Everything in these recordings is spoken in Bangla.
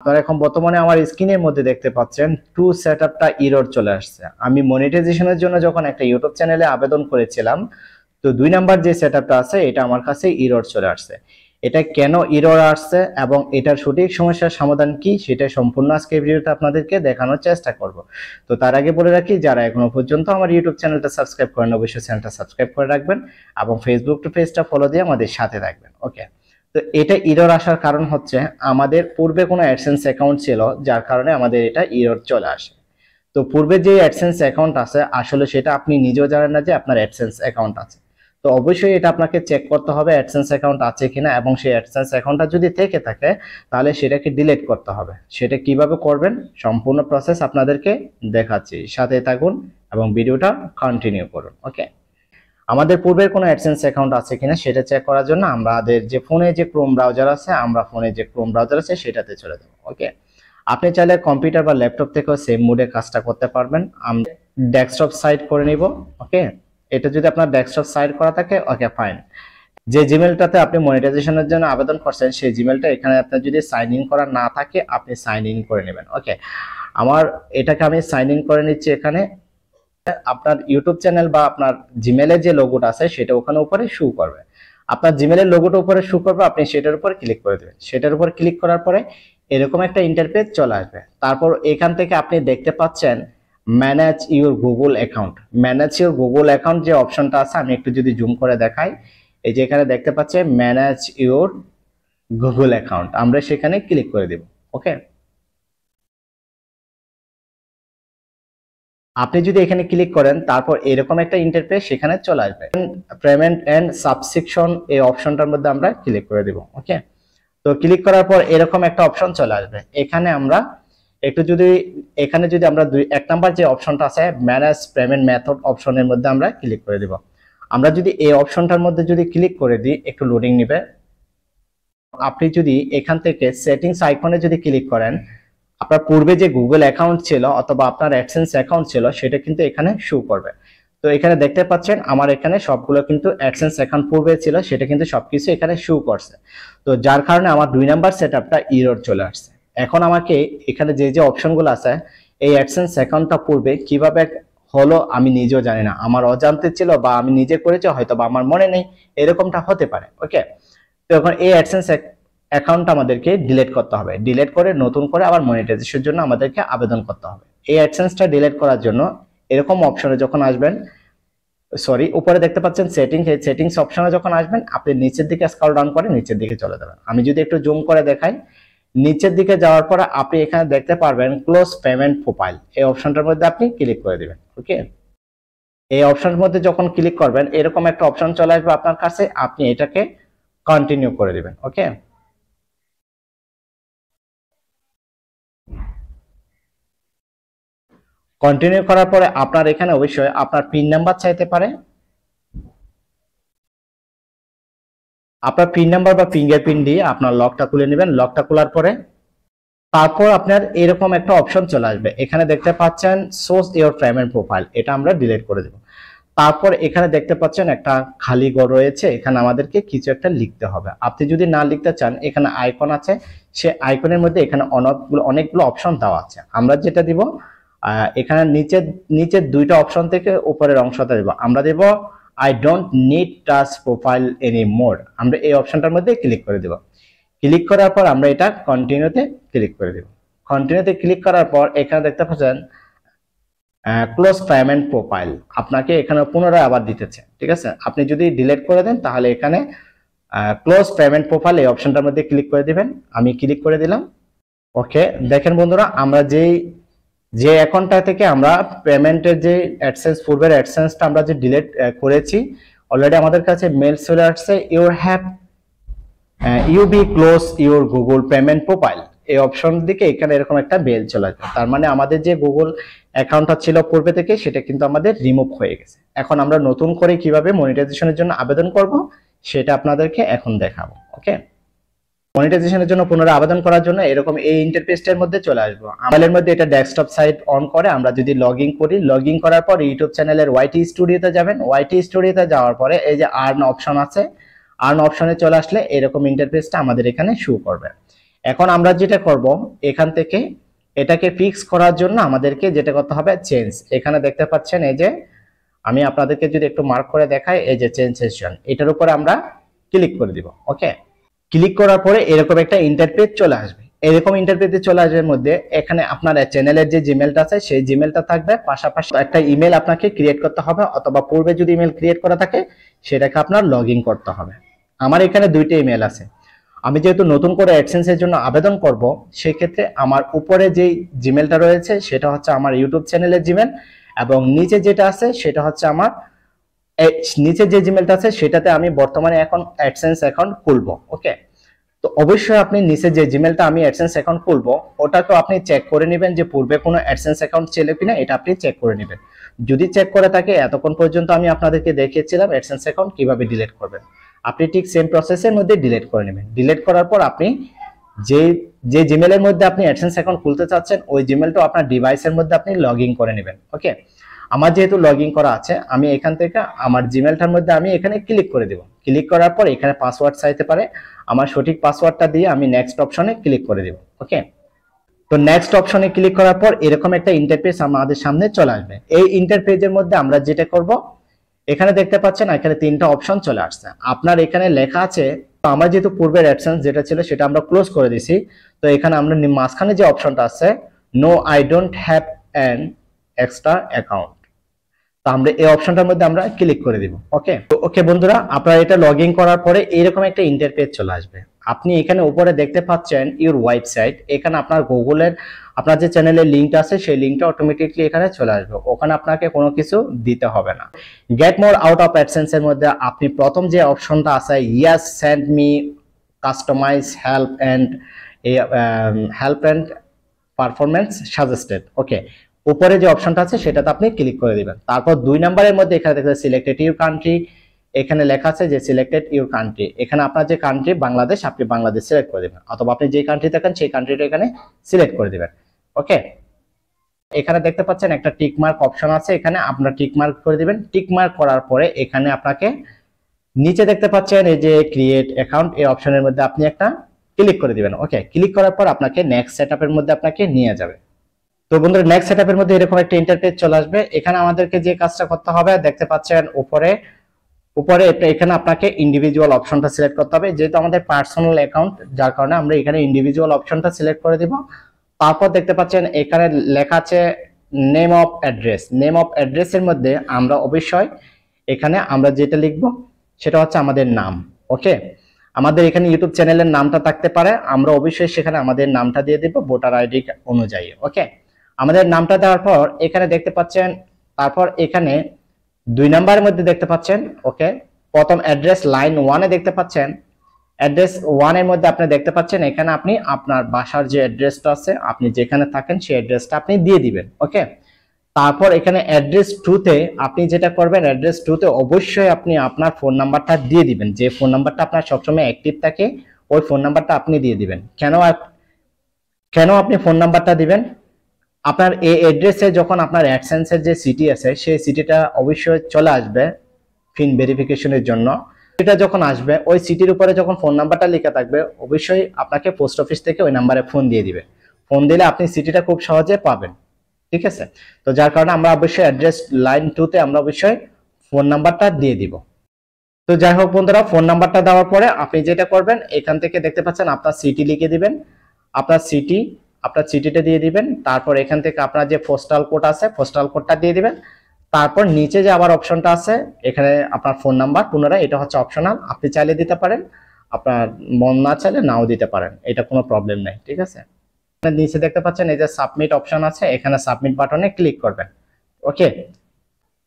আপনারা এখন বর্তমানে আমার স্ক্রিনের মধ্যে দেখতে পাচ্ছেন টু সেটআপটা এরর চলে আসছে। আমি মনিটাইজেশনের জন্য যখন একটা ইউটিউব চ্যানেলে আবেদন করেছিলাম, তো 2 নাম্বার যে সেটআপটা আছে এটা আমার কাছে এরর চলে আসছে। এটা কেন এরর আসছে এবং এটার সঠিক সমস্যার সমাধান কি সেটা সম্পূর্ণ আজকে ভিডিওতে আপনাদেরকে দেখানোর চেষ্টা করব। তো তার আগে বলে রাখি, যারা এখনো পর্যন্ত আমার ইউটিউব চ্যানেলটা সাবস্ক্রাইব করেন অবশ্যই চ্যানেলটা সাবস্ক্রাইব করে রাখবেন এবং ফেসবুক পেজটা ফলো দিয়ে আমাদের সাথে থাকবেন। ওকে, তো এটা এরর আসার কারণ হচ্ছে আমাদের পূর্বে কোনো অ্যাডসেন্স অ্যাকাউন্ট ছিল, যার কারণে আমাদের এটা এরর চলে আসে। তো পূর্বে যে অ্যাডসেন্স অ্যাকাউন্ট আছে আসলে সেটা আপনি নিজেও জানেন না যে আপনার অ্যাডসেন্স অ্যাকাউন্ট আছে। তো অবশ্যই এটা আপনাকে চেক করতে হবে অ্যাডসেন্স অ্যাকাউন্ট আছে কিনা, এবং সেই অ্যাডসেন্স অ্যাকাউন্টটা যদি থেকে থাকে তাহলে সেটাকে ডিলিট করতে হবে। সেটা কিভাবে করবেন সম্পূর্ণ প্রসেস আপনাদেরকে দেখাচ্ছি, সাথে থাকুন এবং ভিডিওটা কন্টিনিউ করুন। ওকে, আমাদের পূর্বের কোনো অ্যাডসেন্স অ্যাকাউন্ট আছে কিনা সেটা চেক করার জন্য আমাদের যে ফোনে যে ক্রোম ব্রাউজার আছে, আমরা ফোনে যে ক্রোম ব্রাউজার আছে সেটাতে চলে যাব। ওকে, আপনি চাইলে কম্পিউটার বা ল্যাপটপ থেকেও সেম মোডে কাজটা করতে পারবেন। আমরা ডেস্কটপ সাইড করে নিব। ওকে, এটা যদি আপনার ডেস্কটপ সাইড করা থাকে ওকে ফাইন। যে জিমেলটাতে আপনি মনিটাইজেশনের জন্য আবেদন করছেন সেই জিমেলটা এখানে আপনার যদি সাইন ইন করা না থাকে আপনি সাইন ইন করে নেবেন। ওকে, আমার এটাকে আমি সাইন ইন করে নিচ্ছি। এখানে আপনার ইউটিউব চ্যানেল বা আপনার জিমেলের যে লোগোটা আছে সেটা ওখানে উপরে শো করবে। আপনার জিমেলের লোগোটা উপরে শো করবে, আপনি সেটার উপর ক্লিক করে দেবেন। সেটার উপর ক্লিক করার পরে এরকম একটা ইন্টারফেস চলে আসবে। তারপর এখান থেকে আপনি দেখতে পাচ্ছেন manage your Google account. Manage your Google account যে অপশনটা আছে, আমি একটু যদি জুম করে দেখাই, এই যে এখানে দেখতে পাচ্ছেন ম্যানেজ ইউর গুগল অ্যাকাউন্ট, আমরা সেখানে ক্লিক করে দেব। ওকে, আপনি যদি এখানে ক্লিক করেন তারপর এরকম একটা ইন্টারফেস সেখানে চলে আসবে। পেমেন্ট এন্ড সাবস্ক্রিপশন এই অপশনটার মধ্যে আমরা ক্লিক করে দেব। ওকে, তো ক্লিক করার পর এরকম একটা অপশন চলে আসবে। এখানে আমরা একটু যদি আমরা এক নাম্বার যে অপশনটা আছে ম্যানেজ পেমেন্ট মেথড অপশনের মধ্যে আমরা ক্লিক করে দিব। আমরা যদি এই অপশনটার মধ্যে যদি ক্লিক করে দিই, একটু লোডিং নেবে। আপনি যদি এখান থেকে সেটিংস আইকনে যদি ক্লিক করেন, আপনার পূর্বে যে গুগল অ্যাকাউন্ট ছিল অথবা আপনার অ্যাডসেন্স অ্যাকাউন্ট ছিল সেটা কিন্তু এখানে শো করবে। তো এখানে দেখতে পাচ্ছেন আমার এখানে সবগুলো কিন্তু অ্যাডসেন্স অ্যাকাউন্ট পূর্বে ছিল সেটা কিন্তু সবকিছু এখানে শো করছে। তো যার কারণে আমার 2 নাম্বার সেটআপটা এরর চলে আসছে। এখন আমাকে এখানে যে যে অপশনগুলো আছে, এই অ্যাডসেন্স অ্যাকাউন্টটা পূর্বে কিভাবে হলো আমি নিজেও জানি না, আমার অজান্তে ছিল বা আমি নিজে করেছি হয়তো বা আমার মনে নেই, এরকমটা হতে পারে। ওকে, তো এখন এই অ্যাডসেন্স অ্যাকাউন্ট আমাদেরকে ডিলিট করতে হবে। ডিলিট করে নতুন করে আবার মনিটাইজেশনের জন্য আমাদেরকে আবেদন করতে হবে। এই অ্যাডসেন্সটা ডিলিট করার জন্য এরকম অপশনে যখন আসবেন, উপরে দেখতে পাচ্ছেন সেটিংস, এই সেটিংস অপশনে যখন আসবেন আপনি নিচের দিকে স্ক্রল ডাউন করে নিচের দিকে চলে যাবেন। আমি যদি একটু জুম করে দেখাই, নিচের দিকে যাওয়ার পরে আপনি এখানে দেখতে পারবেন ক্লোজ পেমেন্ট প্রোফাইল, এই অপশনটার মধ্যে আপনি ক্লিক করে দিবেন। ওকে, এই অপশনের মধ্যে যখন ক্লিক করবেন এরকম একটা অপশন চলে আসবে আপনার কাছে, আপনি এটাকে কন্টিনিউ করে দিবেন। ওকে, কন্টিনিউ করার পরে আপনার এখানে অবশ্যই আপনার পিন নাম্বার চাইতে পারে। আপনার পিন নাম্বার বা ফিঙ্গারপ্রিন্ট দিয়ে আপনার লকটা খুলে নেবেন। লকটা খোলার পরে তারপর আপনার এরকম একটা অপশন চলে আসবে। এখানে দেখতে পাচ্ছেন সোর্স ইওর পেমেন্ট প্রোফাইল, এটা আমরা ডিলিট করে দেব। তারপর এখানে দেখতে পাচ্ছেন একটা খালি ঘর রয়েছে, এখানে আমাদেরকে কিছু একটা লিখতে হবে। আপনি যদি না লিখতে চান এখানে আইকন আছে, সে আইকনের মধ্যে এখানে অনেকগুলো অপশন দেওয়া আছে। আমরা যেটা দিব এখানে নিচের দুইটা অপশন থেকে উপরের অংশটা দেব। আমরা দেব I don't need touch profile any more, আমরা এই অপশনটার মধ্যে ক্লিক করে দেব। ক্লিক করার পর আমরা এটা কন্টিনিউতে ক্লিক করে দেব। কন্টিনিউতে ক্লিক করার পর এখানে দেখতে পাচ্ছেন ক্লোজ পেমেন্ট প্রোফাইল, আপনাকে এখানে পুনরায় আবার দিতেছে। ঠিক আছে, আপনি যদি ডিলিট করে দেন তাহলে এখানে ক্লোজ পেমেন্ট প্রোফাইল এই অপশনটার মধ্যে ক্লিক করে দিবেন। আমি ক্লিক করে দিলাম। ওকে, দেখেন বন্ধুরা, আমরা যে অ্যাকাউন্টটা থেকে আমরা পেমেন্টের যে অ্যাডসেন্স পূর্বের অ্যাডসেন্সটা আমরা যে ডিলিট করেছি, অলরেডি আমাদের কাছে মেল চলে আসছে you be close your Google payment profile, এই অপশন দিকে এখানে এরকম একটা মেল চলে আসবে। তার মানে আমাদের যে গুগল অ্যাকাউন্টটা ছিল পূর্বে থেকে সেটা কিন্তু আমাদের রিমুভ হয়ে গেছে। এখন আমরা নতুন করে কিভাবে মনিটাইজেশনের জন্য আবেদন করব সেটা আপনাদেরকে এখন দেখাবো। ওকে, মনিটাইজেশনের জন্য পুনরায় আবেদন করার জন্য এরকম এই ইন্টারফেসটার মধ্যে চলে আসবো। আমাদের মধ্যে এটা ডেস্কটপ সাইট অন করে আমরা যদি লগইন করি, লগইন করার পর ইউটিউব চ্যানেলের ওয়াইটি স্টুডিওতে যাবেন। ওয়াইটি স্টুডিওতে যাওয়ার পরে এই যে আর্ন অপশন আছে, আর্ন অপশনে চলে আসলে এরকম ইন্টারফেসটা আমাদের এখানে শো করবে। এখন আমরা যেটা করব, এখান থেকে এটাকে ফিক্স করার জন্য আমাদেরকে যেটা করতে হবে চেঞ্জ। এখানে দেখতে পাচ্ছেন এই যে আমি আপনাদেরকে যদি একটু মার্ক করে দেখাই, এই যে চেঞ্জ সেশন, এটার উপরে আমরা ক্লিক করে দিব। ওকে, ক্লিক করার পরে এরকম একটা ইন্টারপেজ চলে আসবে। এরকম ইন্টারপেজে চলে আসার মধ্যে এখানে আপনার চ্যানেলের যে জিমেলটা আছে সেই জিমেলটা থাকবে, পাশাপাশি একটা ইমেল আপনাকে ক্রিয়েট করতে হবে, অথবা পূর্বে যদি ইমেল ক্রিয়েট করা থাকে সেটাকে আপনার লগ ইন করতে হবে। আমার এখানে দুইটা ইমেল আছে। আমি যেহেতু নতুন করে অ্যাডসেন্সের জন্য আবেদন করব, সেই ক্ষেত্রে আমার উপরে যে জিমেলটা রয়েছে সেটা হচ্ছে আমার ইউটিউব চ্যানেলের জিমেল, এবং নিচে যেটা আছে সেটা হচ্ছে আমার নিচে যে জিমেলটা আছে সেটাতে আমি বর্তমানে এখন অ্যাডসেন্স অ্যাকাউন্ট খুলবো। ওকে, তো অবশ্যই আপনি নিচে যে জিমেলটা আমি অ্যাডসেন্স অ্যাকাউন্ট খুলবো ওটাকেও আপনি চেক করে নেবেন যে পূর্বে কোনো অ্যাডসেন্স অ্যাকাউন্ট ছিল কিনা, এটা আপনি চেক করে নেবেন। যদি চেক করে থাকে, এতক্ষণ পর্যন্ত আমি আপনাদেরকে দেখিয়েছিলাম অ্যাডসেন্স অ্যাকাউন্ট কিভাবে ডিলিট করবেন, আপনি ঠিক সেম প্রসেসের মধ্যে ডিলিট করে নেবেন। ডিলিট করার পর আপনি যে যে জিমেলের মধ্যে আপনি অ্যাডসেন্স অ্যাকাউন্ট খুলতে চাচ্ছেন ওই জিমেলটা আপনার ডিভাইসের মধ্যে আপনি লগ ইন করে নেবেন। ওকে, আমার যেহেতু লগ ইন করা আছে, আমি এখান থেকে আমার জিমেলটার মধ্যে আমি এখানে ক্লিক করে দেব। ক্লিক করার পর এখানে পাসওয়ার্ড চাইতে পারে, আমার সঠিক পাসওয়ার্ডটা দিয়ে আমি নেক্সট অপশনে ক্লিক করে দেব। ওকে, তো নেক্সট অপশনে ক্লিক করার পর এরকম একটা ইন্টারফেস আমাদের সামনে চলে আসবে। এই ইন্টারফেসের মধ্যে আমরা যেটা করব, এখানে দেখতে পাচ্ছেন এখানে তিনটা অপশন চলে আসছে। আপনার এখানে লেখা আছে, আমার যেহেতু পূর্বের অ্যাডসেন্স যেটা ছিল সেটা আমরা ক্লোজ করে দিছি, তো এখানে আমরা মাঝখানে যে অপশনটা আছে no I don't have an extra account, তো আমরা এই অপশনটার মধ্যে আমরা ক্লিক করে দিব। ওকে, তো ওকে বন্ধুরা, আপনারা এটা লগ ইন করার পরে এরকম একটা ইন্টারফেস চলে আসবে। আপনি এখানে উপরে দেখতে পাচ্ছেন ইউর ওয়েবসাইট, এখানে আপনার গুগলের আপনার যে চ্যানেলের লিঙ্কটা আছে সেই লিঙ্কটা অটোমেটিকলি এখানে চলে আসবে, ওখানে আপনাকে কোনো কিছু দিতে হবে না। Get more out of AdSense এর মধ্যে আপনি প্রথম যে অপশনটা আছে yes send me customize help and performance suggested. Okay, উপরে যে অপশনটা আছে সেটাতে আপনি ক্লিক করে দিবেন। তারপর 2 নম্বরের মধ্যে এখানে দেখতে সিলেক্টেড ইউর কান্ট্রি, এখানে লেখা আছে যে সিলেক্টেড ইউর কান্ট্রি, এখানে আপনার যে কান্ট্রি বাংলাদেশ, আপনি বাংলাদেশ সিলেক্ট করে দিবেন, অথবা আপনি যে কান্ট্রি থাকেন সেই কান্ট্রিটা এখানে সিলেক্ট করে দিবেন। ওকে, এখানে দেখতে পাচ্ছেন একটা টিক মার্ক অপশন আছে, এখানে আপনার টিক মার্ক করে দিবেন। টিক মার্ক করার পরে এখানে আপনাকে নিচে দেখতে পাচ্ছেন এই যে ক্রিয়েট অ্যাকাউন্ট, এই অপশনের মধ্যে আপনি একটা ক্লিক করে দিবেন। ওকে, ক্লিক করার পর আপনাকে নেক্সট সেটআপের মধ্যে আপনাকে নিয়ে যাবে। তো বন্ধুরা, নেক্সট সেটআপের মধ্যে এরকম একটা ইন্টারফেস চলে আসবে। এখানে আমাদেরকে যে কাজটা করতে হবে দেখতে পাচ্ছেন উপরে এখানে আপনাকে ইন্ডিভিজুয়াল অপশনটা সিলেক্ট করতে হবে, যেহেতু আমাদের পার্সোনাল অ্যাকাউন্ট, যার কারণে আমরা এখানে ইন্ডিভিজুয়াল অপশনটা সিলেক্ট করে দিব। তারপর দেখতে পাচ্ছেন এখানে লেখা আছে name of address. Name of অ্যাড্রেসের মধ্যে আমরা অবশ্যই এখানে আমরা যেটা লিখব সেটা হচ্ছে আমাদের নাম। ওকে, আমাদের এখানে ইউটিউব চ্যানেলের নামটা থাকতে পারে, আমরা অবশ্যই সেখানে আমাদের নামটা দিয়ে দেব ভোটার আইডি অনুযায়ী। ওকে, আমাদের নামটা দেওয়ার পর এখানে দেখতে পাচ্ছেন, তারপর এখানে 2 নম্বরের মধ্যে দেখতে পাচ্ছেন ওকে প্রথম অ্যাড্রেস লাইন 1 এ দেখতে পাচ্ছেন, অ্যাড্রেস 1 এর মধ্যে আপনি দেখতে পাচ্ছেন এখানে আপনি আপনার বাসার যে অ্যাড্রেসটা আছে, আপনি যেখানে থাকেন সেই অ্যাড্রেসটা আপনি দিয়ে দিবেন। ওকে, তারপর এখানে অ্যাড্রেস 2 তে আপনি যেটা করবেন, অ্যাড্রেস 2 তে অবশ্যই আপনি আপনার ফোন নাম্বারটা দিয়ে দিবেন, যে ফোন নাম্বারটা আপনার সবসময় অ্যাক্টিভ থাকে ওই ফোন নাম্বারটা আপনি দিয়ে দিবেন। কেন আপনি ফোন নাম্বারটা দিবেন, আপনার এই অ্যাড্রেসে যখন আপনার অ্যাডসেন্সের যে সিটি আছে সেই সিটিটা অবশ্যই চলে আসবে পিন ভেরিফিকেশনের জন্য। এটা যখন আসবে ওই সিটির উপরে যখন ফোন নাম্বারটা লেখা থাকবে অবশ্যই আপনাকে পোস্ট অফিস থেকে ওই নাম্বারে ফোন দিয়ে দিবে। ফোন দিলে আপনি সিটিটা খুব সহজে পাবেন। ঠিক আছে, তো যার কারণে আমরা অবশ্যই অ্যাড্রেস লাইন 2 তে আমরা অবশ্যই ফোন নাম্বারটা দিয়ে দিব। তো যাই হোক বন্ধুরা, ফোন নাম্বারটা দেওয়ার পরে আপনি যেটা করবেন এখান থেকে দেখতে পাচ্ছেন আপনার সিটি লিখে দিবেন, আপনার সিটিটা দিয়ে দিবেন। তারপর এখান থেকে আপনার যে পোস্টাল কোড আছে পোস্টাল কোডটা দিয়ে দিবেন। তারপর নিচে যে আবার অপশনটা আছে এখানে আপনার ফোন নাম্বার, পুনরায় এটা হচ্ছে অপশনাল, আপনি চাইলে দিতে পারেন, আপনার মন না চাইলে নাও দিতে পারেন, এটা কোনো প্রবলেম নেই। ঠিক আছে, নিচে দেখতে পাচ্ছেন এই যে সাবমিট অপশন আছে, এখানে সাবমিট বাটনে ক্লিক করবেন। ওকে,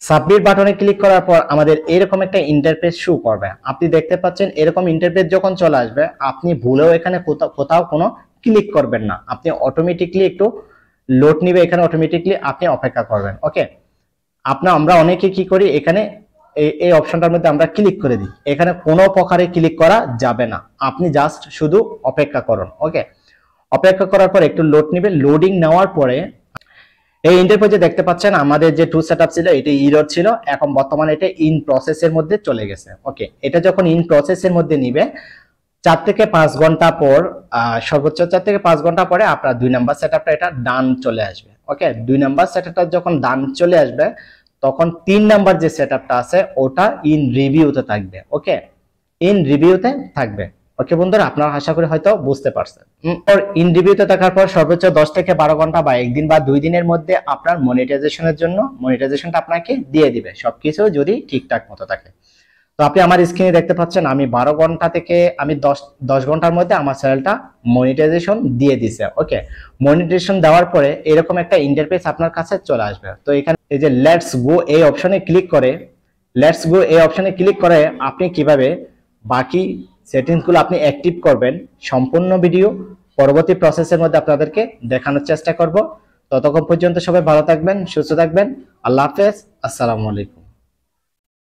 সাবমিট বাটনে ক্লিক করার পর আমাদের এরকম একটা ইন্টারফেস শো করবে। আপনি দেখতে পাচ্ছেন এরকম ইন্টারফেস যখন চলে আসবে আপনি ভুলেও এখানে কোথাও কোনো ক্লিক করবেন না, আপনি অটোমেটিকলি একটু লোড নিবে, এখানে অটোমেটিকলি আপনি অপেক্ষা করবেন। ওকে, আমরা অনেকে কি করি এখানে এই অপশনটার মধ্যে আমরা ক্লিক করে দিই, এখানে কোনো প্রকারে ক্লিক করা যাবে না, আপনি জাস্ট শুধু অপেক্ষা করুন। ওকে, অপেক্ষা করার পর একটু লোড নিবে, লোডিং নেওয়ার পরে এই ইন্টারফেসে দেখতে পাচ্ছেন আমাদের যে 2 সেটআপ ছিল এটা এরর ছিল, এখন বর্তমানে এটা ইন প্রসেসের মধ্যে চলে গেছে। ওকে, এটা যখন ইন প্রসেসের মধ্যে নিবে 4 থেকে 5 ঘন্টা পর, সর্বোচ্চ 4 থেকে 5 ঘন্টা পরে আপনার 2 নাম্বার সেটআপটা এটা ডান চলে আসবে। ওকে, 2 নাম্বার সেটআপটা যখন ডান চলে আসবে তখন 3 নাম্বার যে সেটআপটা আছে ওটা ইন রিভিউতে থাকবে। ওকে, ইন রিভিউতে থাকবে। ওকে বন্ধুরা, আপনারা আশা করি হয়তো বুঝতে পারছেন। ইন রিভিউতে থাকার পর সর্বোচ্চ 10 থেকে 12 ঘন্টা বা একদিন বা 2 দিনের মধ্যে আপনার মনিটাইজেশনের জন্য মনিটাইজেশনটা আপনাকে দিয়ে দিবে, সবকিছু যদি ঠিকঠাক মতো থাকে। তো আপনি আমার স্ক্রিনে দেখতে পাচ্ছেন আমি 12 ঘন্টা থেকে আমি 10 ঘন্টার মধ্যে আমার চ্যানেলটা মনিটাইজেশন দিয়ে দিছে। ওকে, মনিটাইজেশন দেওয়ার পরে এরকম একটা ইন্টারফেস আপনার কাছে চলে আসবে। তো এখানে এই যে লেটস গো এই অপশনে ক্লিক করে আপনি কিভাবে বাকি সেটিংসগুলো আপনি অ্যাক্টিভ করবেন সম্পূর্ণ ভিডিও পরবর্তী প্রসেসের মধ্যে আপনাদেরকে দেখানোর চেষ্টা করব। ততক্ষণ পর্যন্ত সবাই ভালো থাকবেন, সুস্থ থাকবেন। আল্লাহ হাফেজ, আসসালামু আলাইকুম।